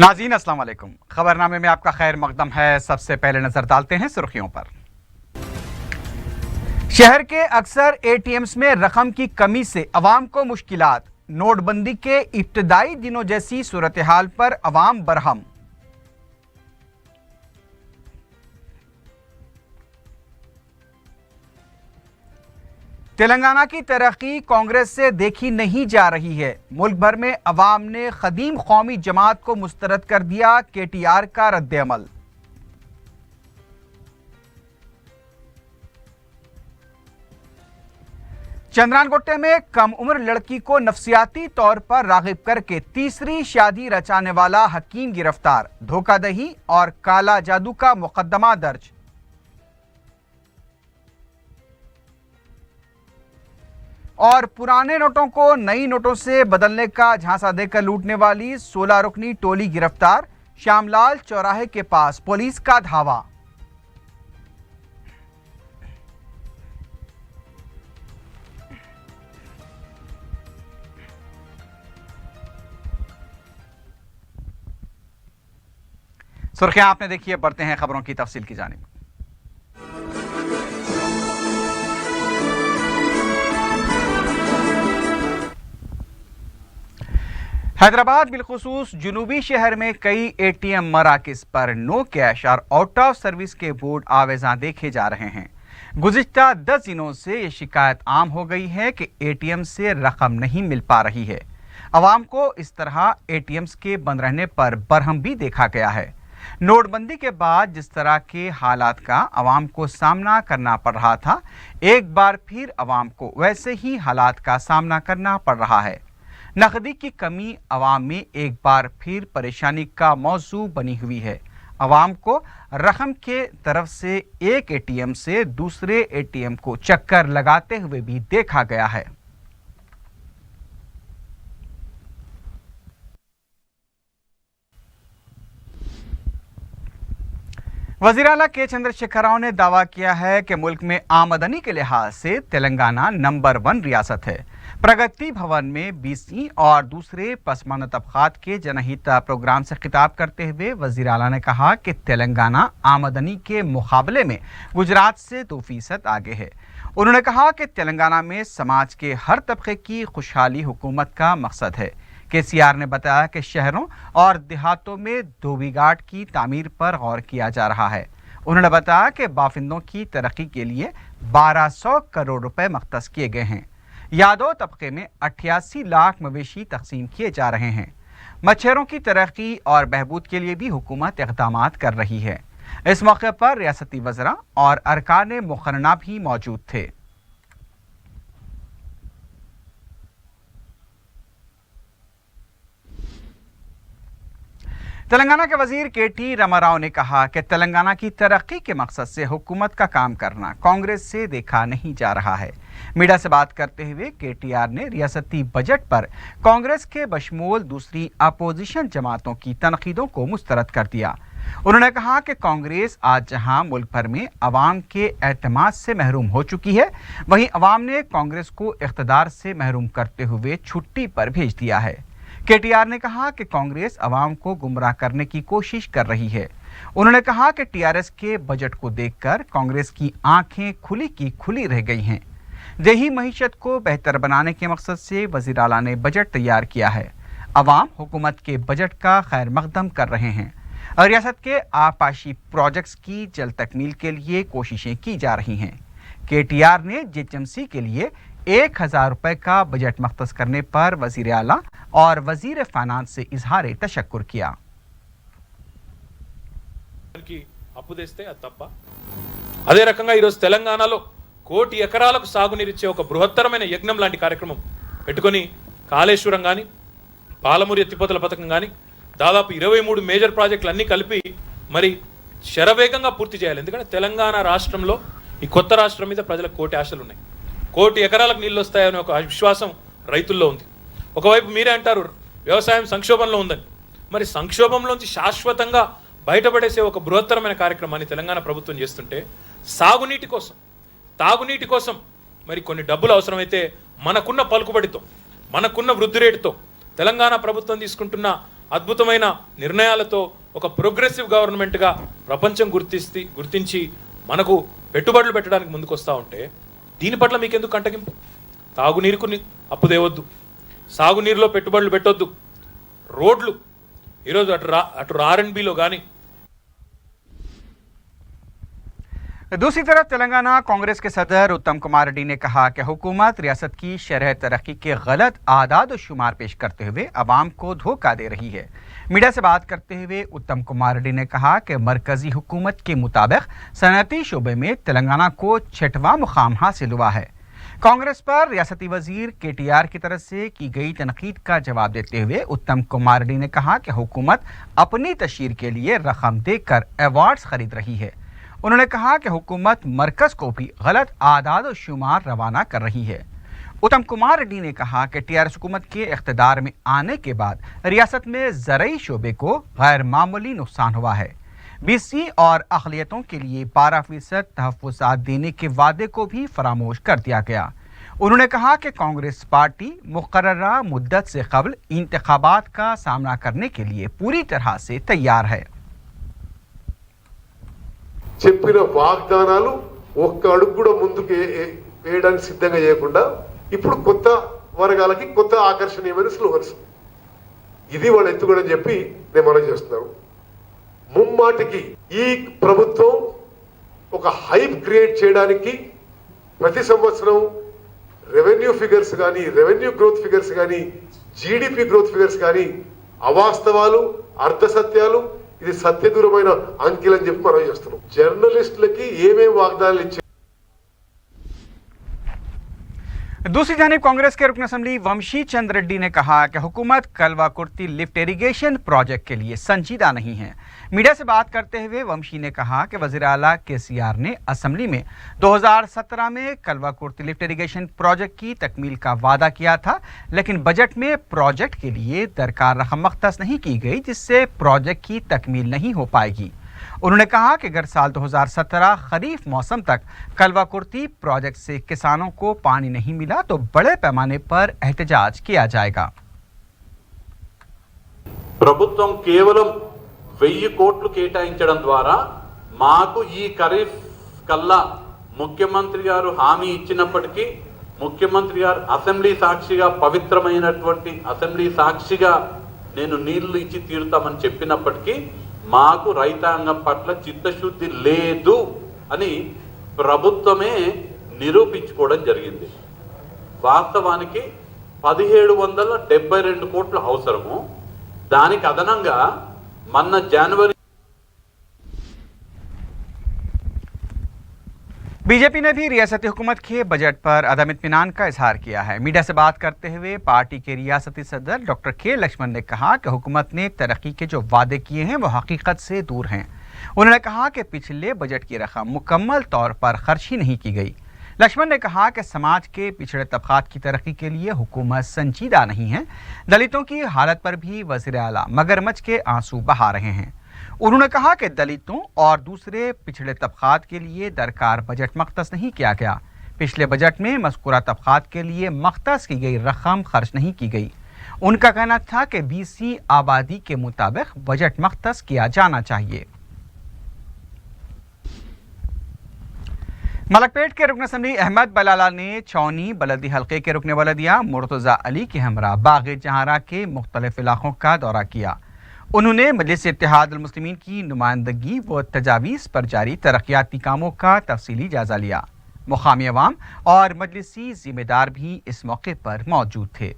नाज़रीन अस्सलाम वालेकुम। खबरनामे में आपका खैर मकदम है। सबसे पहले नजर डालते हैं सुर्खियों पर। शहर के अक्सर एटीएम्स में रकम की कमी से अवाम को मुश्किलात। नोटबंदी के इब्तदाई दिनों जैसी सूरत हाल पर अवाम बरहम। तेलंगाना की तरक्की कांग्रेस से देखी नहीं जा रही है। मुल्क भर में अवाम ने खदीम कौमी जमात को मुस्तरद कर दिया। केटीआर का रद्द-ए-अमल। चंद्रानगोटे में कम उम्र लड़की को नफसियाती तौर पर रागिब करके तीसरी शादी रचाने वाला हकीम गिरफ्तार। धोखाधड़ी और काला जादू का मुकदमा दर्ज। और पुराने नोटों को नई नोटों से बदलने का झांसा देकर लूटने वाली 16 रुकनी टोली गिरफ्तार। श्यामलाल चौराहे के पास पुलिस का धावा। सुर्खियां आपने देखी है, बढ़ते हैं खबरों की तफसील की जानिब। हैदराबाद बिलखुसूस जुनूबी शहर में कई एटीएम मराकिज पर नो कैश और आउट ऑफ सर्विस के बोर्ड आवेजा देखे जा रहे हैं। गुज़िश्ता 10 दिनों से ये शिकायत आम हो गई है कि एटीएम से रकम नहीं मिल पा रही है। अवाम को इस तरह एटीएम्स के बंद रहने पर बरहम भी देखा गया है। नोटबंदी के बाद जिस तरह के हालात का अवाम को सामना करना पड़ रहा था, एक बार फिर अवाम को वैसे ही हालात का सामना करना पड़ रहा है। नकदी की कमी अवाम में एक बार फिर परेशानी का मौजू बनी हुई है। अवाम को रकम के तरफ से एक एटीएम से दूसरे एटीएम को चक्कर लगाते हुए भी देखा गया है। वज़ीर आला के चंद्रशेखर राव ने दावा किया है कि मुल्क में आमदनी के लिहाज से तेलंगाना नंबर 1 रियासत है। प्रगति भवन में बीसी और दूसरे पसमानदा तबकात के जनहित प्रोग्राम से खिताब करते हुए वज़ीर आला ने कहा कि तेलंगाना आमदनी के मुकाबले में गुजरात से 2% आगे है। उन्होंने कहा कि तेलंगाना में समाज के हर तबके की खुशहाली हुकूमत का मकसद है। केसीआर ने बताया कि शहरों और देहातों में धोबीघाट की तामीर पर गौर किया जा रहा है। उन्होंने बताया कि बाशिंदों की तरक्की के लिए 1200 करोड़ रुपए मख्तस किए गए हैं। यादव तबके में 88 लाख मवेशी तकसीम किए जा रहे हैं। मच्छरों की तरक्की और बहबूद के लिए भी हुकूमत इक़दाम कर रही है। इस मौके पर रियासती वज़रा और अरकान मुक़र्रना भी मौजूद थे। तेलंगाना के वजीर केटी रामाराव ने कहा कि तेलंगाना की तरक्की के मकसद से हुकूमत का काम करना कांग्रेस से देखा नहीं जा रहा है। मीडिया से बात करते हुए केटीआर ने रियासती बजट पर कांग्रेस के बशमूल दूसरी अपोजिशन जमातों की तनकीदों को मुस्तरद कर दिया। उन्होंने कहा कि कांग्रेस आज जहां मुल्क भर में अवाम के एतमाद से महरूम हो चुकी है, वहीं अवाम ने कांग्रेस को इख्तिदार से महरूम करते हुए छुट्टी पर भेज दिया है। केटीआर ने कहा कि कांग्रेस अवाम को गुमराह करने की कोशिश कर रही है। उन्होंने कहा कि टीआरएस के बजट को देखकर कांग्रेस की आंखें खुली की खुली रह गई हैं। देही मईशत को बेहतर बनाने के मकसद से वज़ीर आला ने बजट तैयार किया है। अवाम हुकूमत के बजट का खैर मकदम कर रहे हैं और रियासत के आपाशी प्रोजेक्ट्स की जल्द तकमील के लिए कोशिशें की जा रही हैं। केटीआर ने जेएचएमसी के लिए 1000 रुपए का बजट मख्तस करने पर वज़ीर आला और वज़ीर फाइनेंस से इजहार तशक्कुर किया। అప్పు తెస్తే అది తప్ప అదే రకంగా ఈరోజు తెలంగాణలో 1 కోటి ఎకరాలకు సాగునీరిచ్చే ఒక బృహత్తరమైన యజ్ఞం లాంటి కార్యక్రమం పెట్టుకొని కాళేశ్వరం కానీ పాలమూరు ఎత్తిపోతల పథకం కానీ దాదాపు 23 మేజర్ ప్రాజెక్టులు అన్నీ కలిపి మరి శరవేగంగా పూర్తి చేయాలి. ఎందుకంటే తెలంగాణ రాష్ట్రంలో ఈ కొత్త రాష్ట్రం మీద ప్రజలకు కోటి ఆశలు ఉన్నాయి. 1 కోటి ఎకరాలకు నీళ్ళు వస్తాయనే ఒక విశ్వాసం రైతుల్లో ఉంది. ఒకవైపు మీరే అంటారు వ్యవసాయం సంక్షోభంలో ఉందని. మరి సంక్షోభంలోంచి శాశ్వతంగా బయటపడేసే ఒక బృహత్తరమైన కార్యక్రమాన్ని తెలంగాణ ప్రభుత్వం చేస్తుంటే సాగునీటి కోసం తాగునీటి కోసం మరి కొన్ని డబ్బులు అవసరమైతే మనకున్న పలుకుబడితో మనకున్న వృద్ధి రేటుతో తెలంగాణ ప్రభుత్వం తీసుకుంటున్న అద్భుతమైన నిర్ణయాలతో ఒక ప్రోగ్రెసివ్ గవర్నమెంట్గా ప్రపంచం గుర్తించి మనకు పెట్టుబడులు పెట్టడానికి ముందుకు వస్తూ ఉంటే దీని పట్ల మీకెందుకు కంటగింపు? తాగునీరుకు అప్పు తేవద్దు, సాగునీరులో పెట్టుబడులు పెట్టొద్దు, రోడ్లు ఈరోజు అటు ఆర్ఎండ్బిలో కానీ. दूसरी तरफ तेलंगाना कांग्रेस के सदर उत्तम कुमार रेड्डी ने कहा कि हुकूमत रियासत की शरह तरक्की के गलत आदाद और शुमार पेश करते हुए अवाम को धोखा दे रही है। मीडिया से बात करते हुए उत्तम कुमार रेड्डी ने कहा कि मरकजी हुकूमत के मुताबिक सनअती शोबे में तेलंगाना को 6वां मुकाम हासिल हुआ है। कांग्रेस पर रियासती वजीर KTR की तरफ से की गई तनकीद का जवाब देते हुए उत्तम कुमार रेड्डी ने कहा कि हुकूमत अपनी तशहीर के लिए रकम देकर अवार्ड्स खरीद रही है। उन्होंने कहा कि हुकूमत मरकज को भी गलत आदाद और शुमार रवाना कर रही है। उत्तम कुमार रेड्डी ने कहा कि TRS हुकूमत के इख्तिदार में आने के बाद रियासत में ज़रई शोबे को गैर मामूली नुकसान हुआ है। BC और अक़लियतों के लिए 12% तहफ़्फ़ुज़ात देने के वादे को भी फरामोश कर दिया गया। उन्होंने कहा कि कांग्रेस पार्टी मुक़र्ररा मुद्दत से क़ब्ल इंतख़ाबात का सामना करने के लिए पूरी तरह से तैयार है। చెప్పిన వాగ్దానాలు ఒక్క అడుగు కూడా ముందుకు వేయడానికి సిద్ధంగా చేయకుండా ఇప్పుడు కొత్త వర్గాలకి కొత్త ఆకర్షణీయమైన స్లోగన్స్ ఇది వాళ్ళు ఎత్తుకోవడం చెప్పి నేను మనం చేస్తున్నాను. ముమ్మాటికి ఈ ప్రభుత్వం ఒక హైప్ క్రియేట్ చేయడానికి ప్రతి సంవత్సరం రెవెన్యూ ఫిగర్స్ కానీ రెవెన్యూ గ్రోత్ ఫిగర్స్ కానీ GDP గ్రోత్ ఫిగర్స్ కానీ అవాస్తవాలు అర్ధసత్యాలు ఇది సత్యదూరమైన అంకెలని చెప్పి మనం చేస్తున్నాం. జర్నలిస్టులకి ఏమేమి వాగ్దానాలు ఇచ్చారు. दूसरी जानिब कांग्रेस के रुकन असेंबली वंशी चंद रेड्डी ने कहा कि हुकूमत कलवा कुर्ती लिफ्ट इरिगेशन प्रोजेक्ट के लिए संजीदा नहीं है। मीडिया से बात करते हुए वंशी ने कहा कि वज़ीर आला KCR ने असेंबली में 2017 में कलवा कुर्ती लिफ्ट इरिगेशन प्रोजेक्ट की तकमील का वादा किया था, लेकिन बजट में प्रोजेक्ट के लिए दरकार रकम मख्तस नहीं की गई, जिससे प्रोजेक्ट की तकमील नहीं हो पाएगी। उन्होंने कहा कि अगर साल 2017 खरीफ मौसम तक कलवा कुर्ती प्रोजेक्ट से किसानों को पानी नहीं मिला तो बड़े पैमाने पर एहतजाज किया जाएगा। ప్రభుత్వం కేవలం 1000 కోట్లు కేటాయించడం ద్వారా మాకు ఈ ఖరీఫ్ కల్లా ముఖ్యమంత్రి గారు హామీ ఇచ్చినప్పటికీ ముఖ్యమంత్రి గారు అసెంబ్లీ సాక్షిగా పవిత్రమైనటువంటి అసెంబ్లీ సాక్షిగా నేను నీళ్లు ఇచ్చి తీరుతామని చెప్పినప్పటికీ మాకు రైతాంగం పట్ల చిత్తశుద్ధి లేదు అని ప్రభుత్వమే నిరూపించుకోవడం జరిగింది. వాస్తవానికి 1772 కోట్ల అవసరము. దానికి అదనంగా మొన్న జనవరి बीजेपी ने भी रियासती हुकूमत के बजट पर अदम इत्मीनान का इजहार किया है। मीडिया से बात करते हुए पार्टी के रियासती सदर डॉक्टर K लक्ष्मण ने कहा कि हुकूमत ने तरक्की के जो वादे किए हैं वो हकीकत से दूर हैं। उन्होंने कहा कि पिछले बजट की रकम मुकम्मल तौर पर खर्च ही नहीं की गई। लक्ष्मण ने कहा कि समाज के पिछड़े तबकात की तरक्की के लिए हुकूमत संजीदा नहीं है। दलितों की हालत पर भी वज़ीर आला मगरमच्छ के आंसू बहा रहे हैं। उन्होंने कहा कि दलितों और दूसरे पिछड़े तबकात के लिए दरकार बजट मख्तस नहीं किया गया। पिछले बजट में मज़कूरा तबकात के लिए मख्तस की गई रकम खर्च नहीं की गई। उनका कहना था कि BC आबादी के मुताबिक बजट मख्तस किया जाना चाहिए। मलकपेट के रुकन असेंबली अहमद बलाला ने छौनी बलदी हल्के के रुकन बलदिया मुर्तज़ा अली के हमरा बाग़ जहारा के मुख्तलिफ इलाकों का दौरा किया। उन्होंने मजलिस इत्तेहाद अल मुस्लिमीन की नुमाइंदगी व तजावीज़ पर जारी तरक्याती कामों का तफसीली जायजा लिया। मुकामी अवाम और मजलिसी जिम्मेदार भी इस मौके पर मौजूद थे।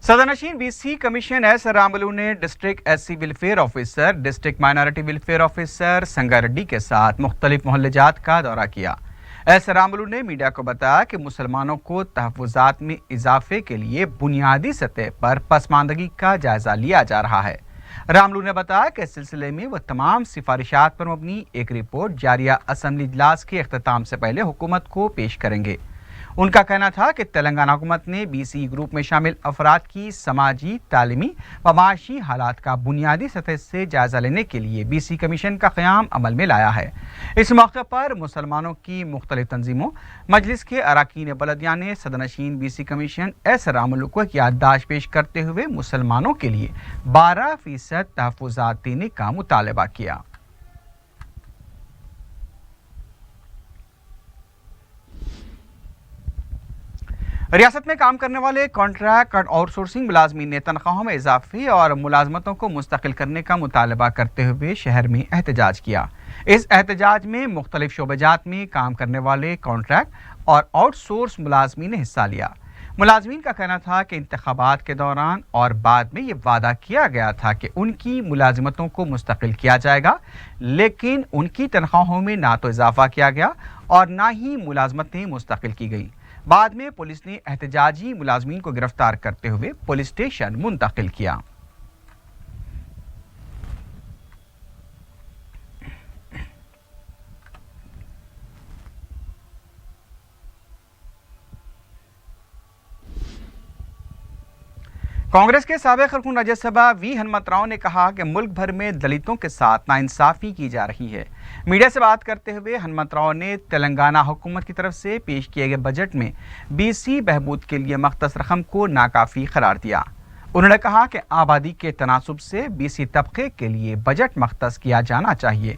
सदरनशीन BC कमीशन एस रामलू ने district SC welfare officer, district minority welfare officer Sangareddy के साथ मुख्तलिफ मोहल्लेजात का दौरा किया। एस रामलू ने मीडिया को बताया कि मुसलमानों को तहफ़्फ़ुज़ात में इजाफे के लिए बुनियादी सतह पर पसमानदगी का जायजा लिया जा रहा है। रामलू ने बताया कि इस सिलसिले में वह तमाम सिफारिशात पर मबनी एक रिपोर्ट जारिया असम्बली इजलास के अख्ताम से पहले हुकूमत को पेश करेंगे। उनका कहना था कि तेलंगाना हुकूमत ने BC ग्रुप में शामिल अफराद की समाजी, तालीमी व माशी हालात का बुनियादी सतह से जायजा लेने के लिए BC कमीशन का क़याम अमल में लाया है। इस मौके पर मुसलमानों की मुख्तलिफ तंजीमों, मजलिस के अरकान बलदिया ने सदरनशीन BC कमीशन एस रामलू को याददाश्त पेश करते हुए मुसलमानों के लिए 12% तहफ़्फ़ुज़ात देने का मुतालबा किया। रियासत में काम करने वाले कॉन्ट्रैक्ट और आउटसोर्सिंग मुलाजमीन ने तनख्वाहों में इजाफे और मुलाजमतों को मुस्तकिल करने का मुतालबा करते हुए शहर में एहतजाज किया। इस एहतजाज में मुख्तलिफ शोबेजात में काम करने वाले कॉन्ट्रैक्ट और आउटसोर्स मुलाजमीन ने हिस्सा लिया। मुलाजमीन का कहना था कि इंतखाबात के दौरान और बाद में ये वादा किया गया था कि उनकी मुलाजमतों को मुस्तकिल किया जाएगा, लेकिन उनकी तनख्वाहों में ना तो इजाफा किया गया और ना ही मुलाजमतें मुस्तकिल की गई। बाद में पुलिस ने एहतजाजी मुलाजमीन को गिरफ्तार करते हुए पुलिस स्टेशन मुंतकिल किया। कांग्रेस के साबिक कारकुन राज्यसभा V हनुमतराव ने कहा कि मुल्क भर में दलितों के साथ नाइंसाफी की जा रही है। मीडिया से बात करते हुए हनुमतराव ने तेलंगाना हुकूमत की तरफ से पेश किए गए बजट में BC बहबूद के लिए मख्तस रकम को नाकाफी करार दिया। उन्होंने कहा कि आबादी के तनासुब से BC तबके के लिए बजट मख्तस किया जाना चाहिए।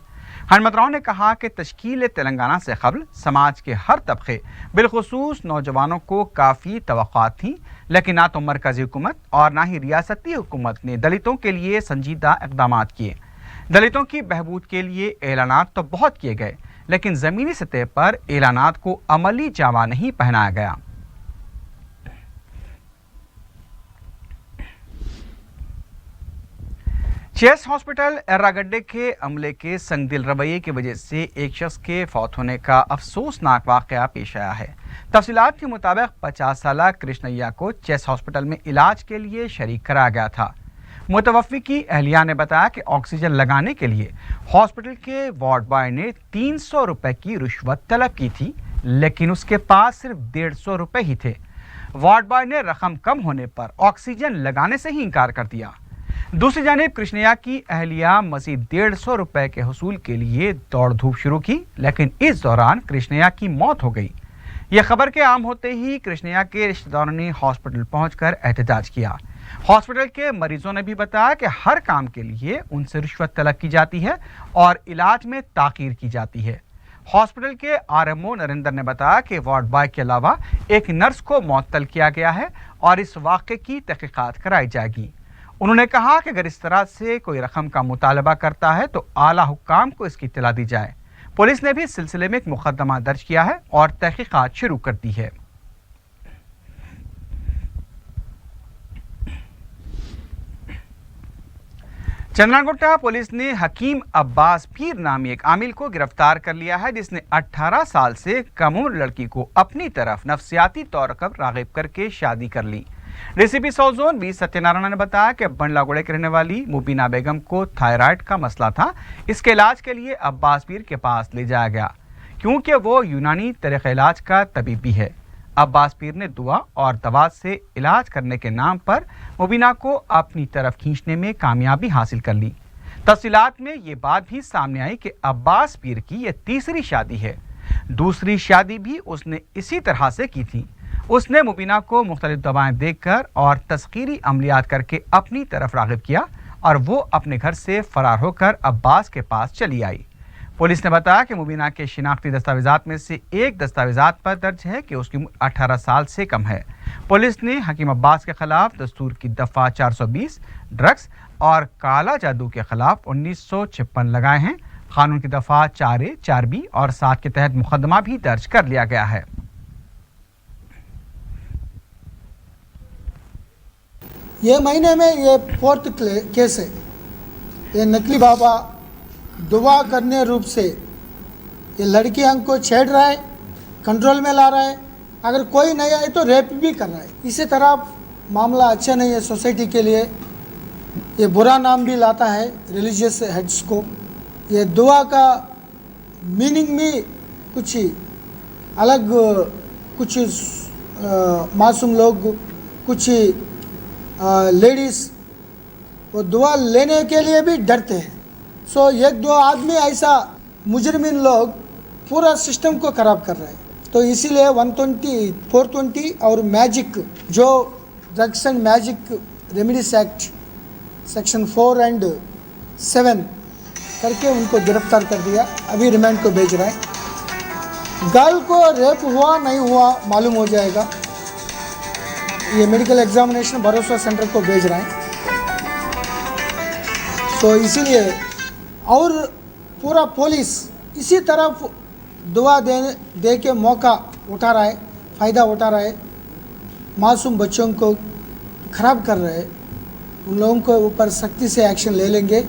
हनुमतराव ने कहा कि तश्कील तेलंगाना से कबल समाज के हर तबके बिलखुसूस नौजवानों को काफ़ी तवक्कुआत थी, लेकिन ना तो मरकजी हुकूमत और ना ही रियासती हुकूमत ने दलितों के लिए संजीदा इक़दाम किए। दलितों की बहबूद के लिए ऐलानात तो बहुत किए गए, लेकिन ज़मीनी सतह पर ऐलानात को अमली जामा नहीं पहनाया गया। चेस हॉस्पिटल एर्रागड्डे के अमले के संगदिल रवैये की वजह से एक शख्स के फौत होने का अफसोसनाक वाक़या पेश आया है। तफसीलात के मुताबिक 50 साला कृष्णैया को चेस हॉस्पिटल में इलाज के लिए शरीक कराया गया था। मुतवफ़्फ़ी की अहलिया ने बताया कि ऑक्सीजन लगाने के लिए हॉस्पिटल के वार्ड बॉय ने 300 रुपए की रिश्वत तलब की थी, लेकिन उसके पास सिर्फ 150 रुपए ही थे। वार्ड बॉय ने रकम कम होने पर ऑक्सीजन लगाने से ही इनकार कर दिया। दूसरी जानिब कृष्णैया की अहलिया मज़ीद 150 रुपए के हसूल के लिए दौड़ धूप शुरू की, लेकिन इस दौरान कृष्णैया की मौत हो गई। यह खबर के आम होते ही कृष्णैया के रिश्तेदारों ने हॉस्पिटल पहुंचकर एहतजाज किया। हॉस्पिटल के मरीजों ने भी बताया कि हर काम के लिए उनसे रिश्वत तलब की जाती है और इलाज में ताख़ीर की जाती है। हॉस्पिटल के RMO नरेंद्र ने बताया कि वार्ड बॉय के अलावा एक नर्स को मुअत्तल किया गया है और इस वाक़े की तहक़ीक़ात कराई जाएगी। उन्होंने कहा कि अगर इस तरह से कोई रकम का मुतालबा करता है तो आला हुक्काम को इसकी इत्तला दी जाए। पुलिस ने भी इस सिलसिले में एक मुकदमा दर्ज किया है और तहक़ीक़ात शुरू कर दी है। चंद्रागुट्टा पुलिस ने हकीम अब्बास पीर नामी एक आमिल को गिरफ्तार कर लिया है, जिसने 18 साल से कम उम्र लड़की को अपनी तरफ नफ्सियाती तौर पर राग़िब करके शादी कर ली। DCP south zone V Satyanarayan ने बताया कि बंडलागुड़े की रहने वाली मुबीना बेगम को थायराइड का मसला था। इसके इलाज के लिए अब्बास पीर के पास ले जाया गया, क्योंकि वो यूनानी तरीक़े इलाज का तबीब भी है। अब्बास पीर ने दुआ और दवा से इलाज करने के नाम पर मुबीना को अपनी तरफ खींचने में कामयाबी हासिल कर ली। तफसीलात में ये बात भी सामने आई कि अब्बास पीर की यह तीसरी शादी है। दूसरी शादी भी उसने इसी तरह से की थी। उसने मुबीना को मुख्तलिफ दवाएं देकर और तस्कीरी अमलियात करके अपनी तरफ राग़िब किया और वो अपने घर से फरार होकर अब्बास के पास चली आई। पुलिस ने बताया कि मुबीना के शिनाख्ती दस्तावेजात में से एक दस्तावेजात पर दर्ज है कि उसकी उम्र 18 साल से कम है। पुलिस ने हकीम अब्बास के खिलाफ दस्तूर की दफ़ा 420, ड्रग्स और काला जादू के खिलाफ 1956 लगाए हैं। कानून की दफ़ा 4A, 4B और 7 के तहत मुकदमा भी दर्ज कर लिया गया है। ये महीने में ये 4th केस है। ये नकली बाबा दुआ करने रूप से ये लड़की हमको छेड़ रहा है, कंट्रोल में ला रहा है। अगर कोई नहीं आए तो रेप भी कर रहा है। इसी तरह मामला अच्छा नहीं है सोसाइटी के लिए। ये बुरा नाम भी लाता है रिलीजियस हेड्स को। ये दुआ का मीनिंग में कुछ अलग, कुछ मासूम लोग, कुछ लेडीज़ वो दुआ लेने के लिए भी डरते हैं। सो एक दो आदमी ऐसा मुजरिमीन लोग पूरा सिस्टम को ख़राब कर रहे हैं। तो इसीलिए 120, 420 और मैजिक जो drugs and magic remedies act section 4 और 7 करके उनको गिरफ्तार कर दिया। अभी रिमांड को भेज रहा है। गर्ल को रेप हुआ नहीं हुआ मालूम हो जाएगा। ये मेडिकल एग्जामिनेशन भरोसा सेंटर को भेज रहा है। तो इसीलिए और पूरा पुलिस इसी तरफ दुआ दे के मौका उठा रहा है, फ़ायदा उठा रहा है, मासूम बच्चों को ख़राब कर रहे हैं। उन लोगों को ऊपर सख्ती से एक्शन ले लेंगे।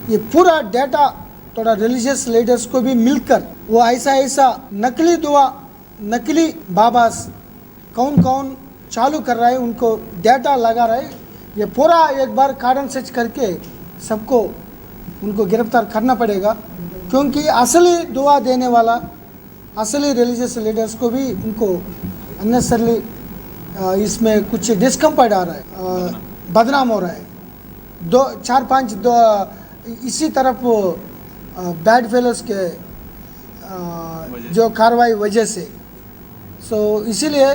ये पूरा डेटा थोड़ा रिलीजियस लीडर्स को भी मिलकर वो ऐसा नकली दुआ, नकली बाबास कौन कौन चालू कर रहा है उनको डेटा लगा रहा है। ये पूरा एक बार कार्डन सर्च करके सबको उनको गिरफ्तार करना पड़ेगा, क्योंकि असली दुआ देने वाला, असली रिलीजियस लीडर्स को भी उनको अननेसरली इसमें कुछ डिस्कम्फर्ट आ रहा है, बदनाम हो रहा है। 2, 4, 5 इसी तरफ बैड फेलोस के जो कार्रवाई वजह से। सो इसीलिए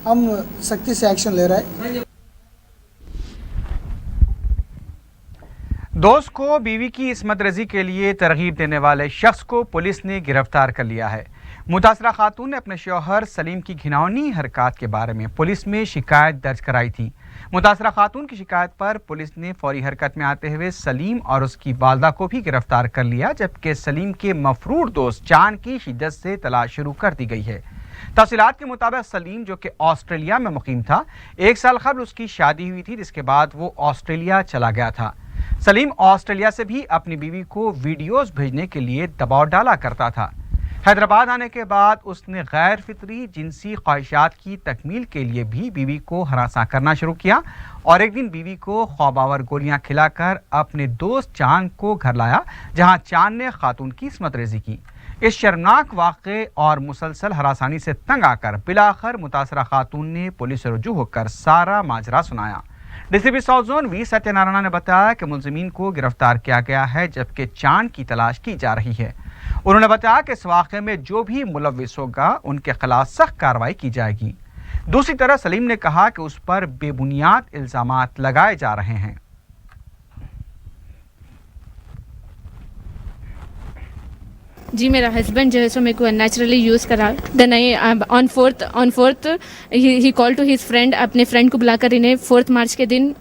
हम सख्ती से एक्शन ले रहे हैं। दोस्त को बीवी की इस्मत रजी के लिए तरगीब देने वाले शख्स को पुलिस ने गिरफ्तार कर लिया है। मुतासरा खातून ने अपने शौहर सलीम की घिनौनी हरकत के बारे में पुलिस में शिकायत दर्ज कराई थी। मुतासरा खातून की शिकायत पर पुलिस ने फौरी हरकत में आते हुए सलीम और उसकी वालदा को भी गिरफ्तार कर लिया, जबकि सलीम के मफरूर दोस्त चांद की शिद्दत से तलाश शुरू कर दी गई है। तफसीलात के मुताबिक सलीम, जो कि ऑस्ट्रेलिया में मुकीम था, 1 साल कबल उसकी शादी हुई थी, जिसके बाद वो ऑस्ट्रेलिया चला गया था। सलीम ऑस्ट्रेलिया से भी अपनी बीवी को वीडियोस भेजने के लिए दबाव डाला करता था। हैदराबाद आने के बाद उसने गैर फितरी जिनसी ख्वाहिशात की तकमील के लिए भी बीवी को हरासा करना शुरू किया और एक दिन बीवी को ख्वाबावर गोलियां खिलाकर अपने दोस्त चांद को घर लाया, जहां चांद ने खातून की इस्मत रेजी की। इस शर्मनाक वाक़े और मुसलसल हरासानी से तंग आकर बिलाखिर मुतासरा खातून ने पुलिस से रुजू होकर सारा माजरा सुनाया। DCP south zone V Satyanarayana ने बताया कि मुलजिमीन को गिरफ्तार किया गया है, जबकि चांद की तलाश की जा रही है। उन्होंने बताया कि इस वाक़े में जो भी मुलव्विस होगा उनके खिलाफ सख्त कार्रवाई की जाएगी। दूसरी तरफ सलीम ने कहा कि उस पर बेबुनियाद इल्जामात लगाए जा रहे हैं। जी, मेरा हस्बैंड जो है सो मेरे को अननेचुरली यूज़ करा। Then I on forth he call to his friend, अपने फ्रेंड को बुलाकर इन्हें 4 मार्च के दिन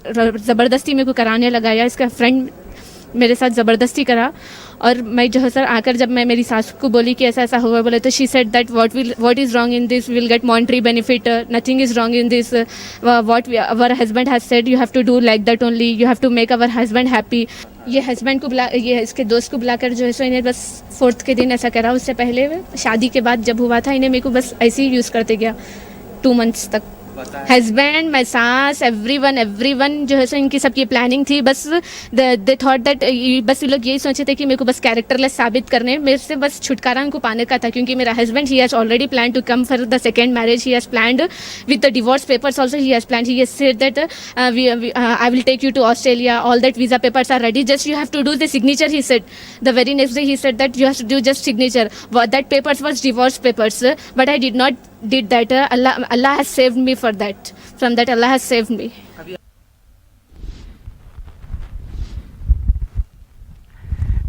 ज़बरदस्ती मेरे को कराने लगाया। इसका फ्रेंड मेरे साथ ज़बरदस्ती करा और मैं जो है सर आकर जब मैं मेरी सास को बोली कि ऐसा ऐसा हुआ, बोले तो she said that what is wrong in this, will get monetary benefit, nothing is wrong in this, what our husband has said, you have to do like that only, you have to make our husband happy. ये husband को ये इसके दोस्त को बुलाकर जो है सो इन्हें बस 4th के दिन ऐसा करा। उससे पहले शादी के बाद जब हुआ था इन्हें मेरे को बस ऐसे ही यूज़ करते गया 2 मंथ्स तक। हस्बैंड, माई सास, एवरीवन जो है सो इनकी सबकी प्लानिंग थी। बस दे थॉट दैट, बस ये लोग यही सोचे थे कि मेरे को बस कैरेक्टरलेस साबित करने, मेरे से बस छुटकारा उनको पाने का था। क्योंकि मेरा husband he has already plan to come for the second marriage, he has planned with the divorce papers also, he has planned, he has said that I will take you to Australia, all that visa papers are ready, just you have to do the signature, he said. The very next day he said that you have to do just signature. That papers was divorce papers, but I did not did that. Allah has saved me for that. From that, Allah has saved me.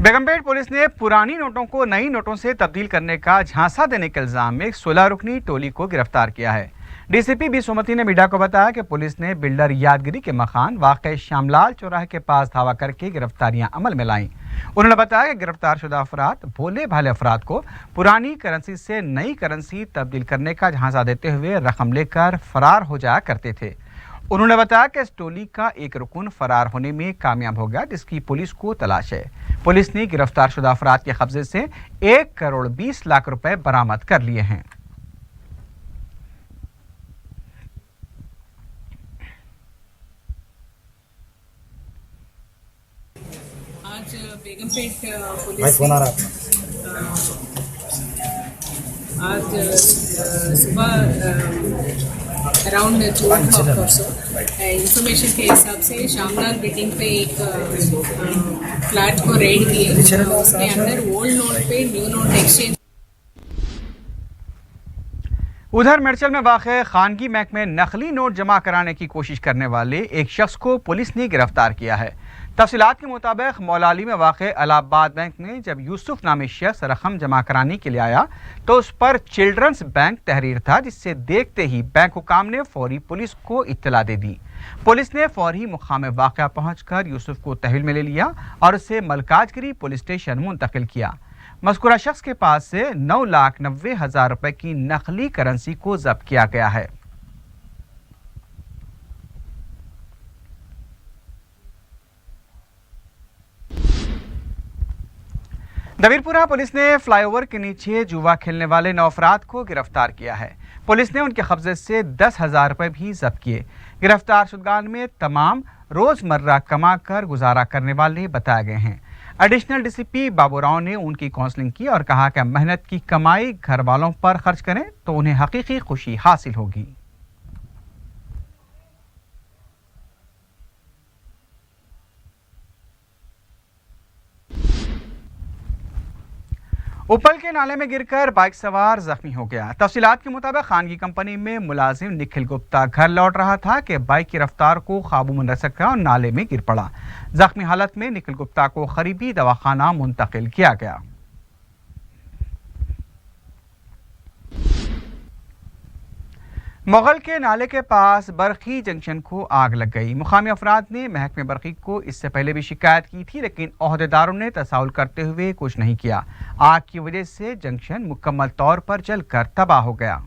Begumpet police ने पुरानी नोटों को नई नोटों से तब्दील करने का झांसा देने के इल्जाम में 16 रुकनी टोली को गिरफ्तार किया है। डीसीपी बी सुमति ने मीडिया को बताया कि पुलिस ने बिल्डर यादगिरी के मकान वाक़े श्यामलाल चौराहे के पास धावा करके गिरफ्तारियां अमल में लाई। उन्होंने बताया कि गिरफ्तार शुदा अफराद भोले भाले अफराद को पुरानी करेंसी से नई करेंसी तब्दील करने का झांसा देते हुए रकम लेकर फरार हो जाया करते थे। उन्होंने बताया कि इस टोली का एक रुकन फरार होने में कामयाब हो गया, जिसकी पुलिस को तलाश है। पुलिस ने गिरफ्तार शुदा अफराद के कब्जे से 1 करोड़ 20 लाख रुपए बरामद कर लिए हैं। बेगमपेट पुलिस ने आज सुबह अराउंड 2 o'clock और सो इंफॉर्मेशन के हिसाब से श्यामलाल बिल्डिंग पे एक फ्लैट को रेड किए। उसके अंदर ओल्ड नोट पे न्यू नोट एक्सचेंज। उधर मिर्चल में वाक़ खानगी बैंक में नकली नोट जमा कराने की कोशिश करने वाले एक शख्स को पुलिस ने गिरफ्तार किया है। तफसीलात के मुताबिक मौलाली में वाक़ इलाहाबाद बैंक में जब यूसुफ नामी शख्स रकम जमा कराने के लिए आया तो उस पर चिल्ड्रंस बैंक तहरीर था, जिससे देखते ही बैंक हुकाम ने फौरी पुलिस को इत्तला दे दी। पुलिस ने फौरी मुकाम वाक़या पहुँचकर यूसुफ को तहवील में ले लिया और उसे मलकाजगिरी पुलिस स्टेशन मुंतकिल किया। मज़कूरा शख्स के पास से 9,90,000 रुपए की नकली करेंसी को जब्त किया गया है। दबीरपुरा पुलिस ने फ्लाईओवर के नीचे जुआ खेलने वाले 9 अफराद को गिरफ्तार किया है। पुलिस ने उनके कब्जे से 10,000 रुपए भी जब्त किए। गिरफ्तार शुदगान में तमाम रोजमर्रा कमा कर गुजारा करने वाले बताए गए हैं। एडिशनल डीसीपी बाबूराव ने उनकी काउंसलिंग की और कहा कि मेहनत की कमाई घर वालों पर खर्च करें तो उन्हें हकीकी खुशी हासिल होगी। उपल के नाले में गिरकर बाइक सवार जख्मी हो गया। तफसीलात के मुताबिक खानगी कंपनी में मुलाजिम निखिल गुप्ता घर लौट रहा था कि बाइक की रफ्तार को काबू में न सका और नाले में गिर पड़ा। जख्मी हालत में निखिल गुप्ता को करीबी दवाखाना मुंतकिल किया गया। मुगल के नाले के पास बरखी जंक्शन को आग लग गई। मुकामी अफराद ने महकमे बरखी को इससे पहले भी शिकायत की थी, लेकिन ओहदेदारों ने तसाहुल करते हुए कुछ नहीं किया। आग की वजह से जंक्शन मुकम्मल तौर पर जलकर तबाह हो गया।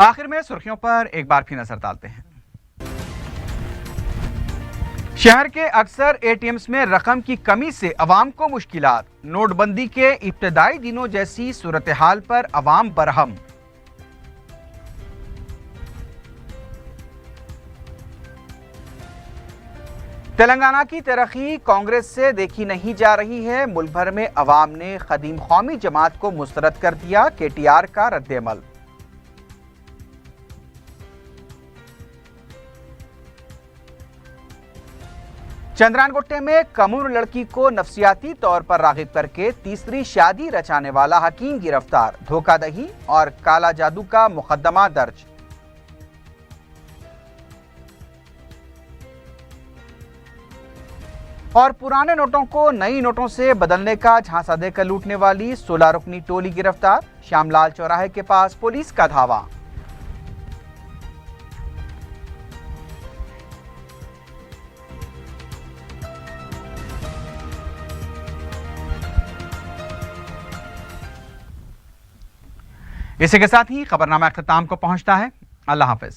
आखिर में सुर्खियों पर एक बार फिर नजर डालते हैं। शहर के अक्सर एटीएम्स में रकम की कमी से अवाम को मुश्किलात। नोटबंदी के इब्तदाई दिनों जैसी सूरत हाल पर अवाम बरहम। तेलंगाना की तरक्की कांग्रेस से देखी नहीं जा रही है। मुल्क भर में अवाम ने कदीम कौमी जमात को मुस्तरद कर दिया। केटीआर का रद्देअमल। चंद्रानगुट्टे में कमूर लड़की को नफसियाती तौर पर रागिब करके तीसरी शादी रचाने वाला हकीम गिरफ्तार। धोखाधड़ी और काला जादू का मुकदमा दर्ज। और पुराने नोटों को नई नोटों से बदलने का झांसा देकर लूटने वाली 16 रुकनी टोली गिरफ्तार। श्यामलाल चौराहे के पास पुलिस का धावा। इसी के साथ ही खबरनामा अख्ताम को पहुंचता है। अल्लाह हाफिज।